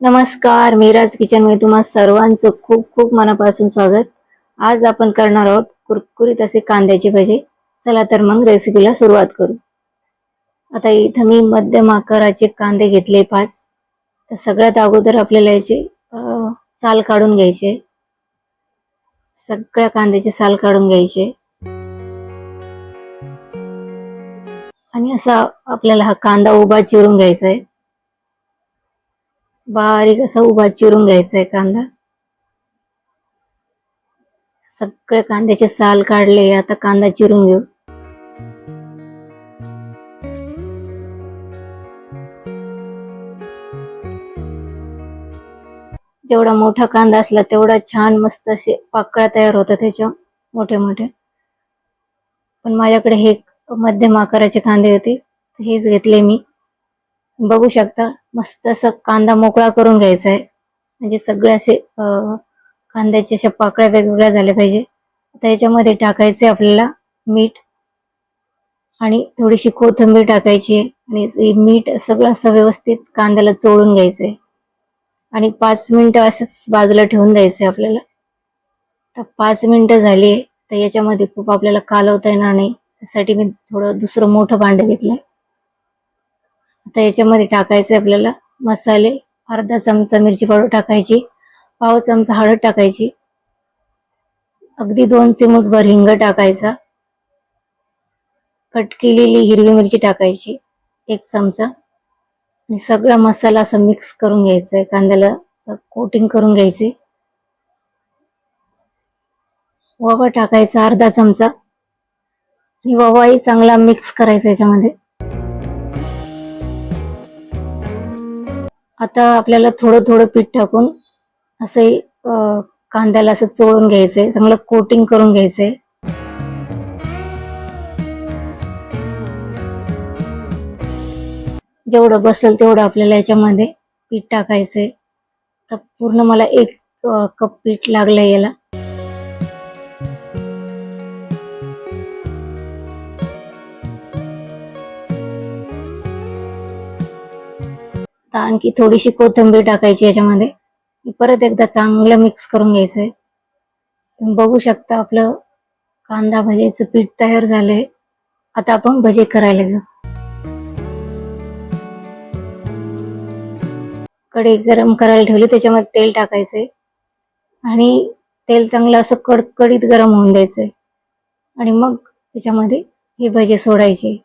नमस्कार, मीराज किचन मध्ये तुम्हा सर्वांचं खूप खूप मनापासून स्वागत। आज आपण करणार आहोत कुरकुरीत असे कांद्याचे भजे। चला तर मग रेसिपीला सुरुवात करू। आता इथं मी मध्यम आकाराचे कांदे घेतले 5। तर सगळ्यात अगोदर आपल्याला याचे साल काढून घ्यायचे। सगळ्या कांद्याचे साल काढून घ्यायचे आणि असा आपल्याला हा कांदा उभा चिरून घ्यायचा आहे। बारीक असा उभा चिरून घ्यायचा आहे कांदा। सगळे कांद्याचे साल काढले, आता कांदा चिरून घेऊ। जेवढा मोठा कांदा असला तेवढा छान मस्त असे पाकळ्या तयार होतात त्याच्या मोठे मोठे। पण माझ्याकडे हे मध्यम आकाराचे कांदे होते, हेच घेतले मी। बघू शकता मस्त असं कांदा मोकळा करून घ्यायचा आहे, म्हणजे सगळे असे कांद्याच्या अशा पाकळ्या वेगवेगळ्या झाल्या पाहिजे। आता याच्यामध्ये टाकायचे आपल्याला मीठ आणि थोडीशी कोथिंबीर टाकायची आणि मीठ सगळं असं व्यवस्थित कांद्याला चोळून घ्यायचंय आणि 5 मिनिटं असंच बाजूला ठेवून द्यायचंय आपल्याला। तर 5 मिनिटं झाली तर याच्यामध्ये खूप आपल्याला कालवता येणार नाही, त्यासाठी मी थोडं दुसरं मोठं भांडं घेतलंय। आता याच्यामध्ये टाकायचे आपल्याला मसाले। अर्धा चमचा मिरची पावडर टाकायची, पाव चमचा हळद टाकायची, अगदी 2 चिमूटभर हिंग टाकायचा, कट केलेली हिरवी मिरची टाकायची 1 चमचा आणि सगळा मसाला असा मिक्स करून घ्यायचा आहे, कांद्याला कोटिंग करून घ्यायचे। ओवा टाकायचा अर्धा चमचा आणि ओवाही चांगला मिक्स करायचा याच्यामध्ये। आता आपल्याला थोडं थोडं पीठ टाकून असे कांद्याला असं चोळून घ्यायचंय, चांगलं कोटिंग करून घ्यायचंय। जेवढं बसेल तेवढं आपल्याला याच्यामध्ये पीठ टाकायचंय। तर पूर्ण मला 1 कप पीठ लागलंय याला। आणखी थोडीशी कोथिंबीर टाकायची याच्यामध्ये। परत एकदा चांगलं मिक्स करून घ्यायचंय। तुम्ही बघू शकता आपलं कांदा भजीचं पीठ तयार झालंय। आता आपण भजे करायला घेऊ। कढई गरम करायला ठेवली, त्याच्यामध्ये तेल टाकायचंय आणि तेल चांगलं असं कडकडीत गरम होऊन द्यायचंय आणि मग त्याच्यामध्ये हे भजे सोडायचे।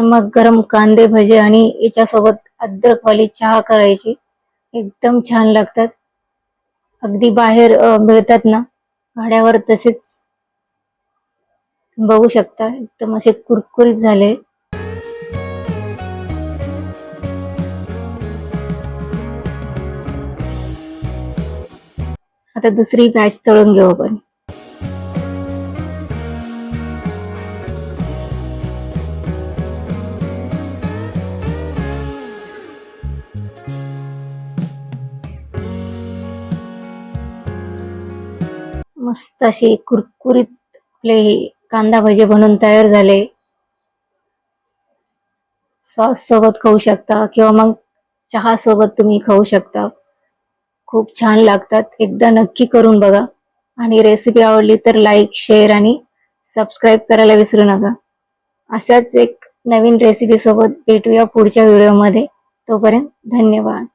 मग गरम कांदे भजे आणि याच्यासोबत अद्रकवाली चहा करायची, एकदम छान लागतात। अगदी बाहेर मिळतात ना गाड्यावर, तसेच बघू शकता एकदम असे कुरकुरीत झाले। आता दुसरी बॅच तळून घेऊ आपण। मस्त अशी कुरकुरीत आपले कांदा भजे बनून तयार झाले। सॉस सोबत खाऊ शकता किंवा मग चहा सोबत तुम्ही खाऊ शकता, खूप छान लागतात। एकदा नक्की करून बघा आणि रेसिपी आवडली तर लाईक, शेअर आणि सबस्क्राईब करायला विसरू नका। अशाच एक नवीन रेसिपी सोबत भेटूया पुढच्या व्हिडिओमध्ये। तोपर्यंत धन्यवाद।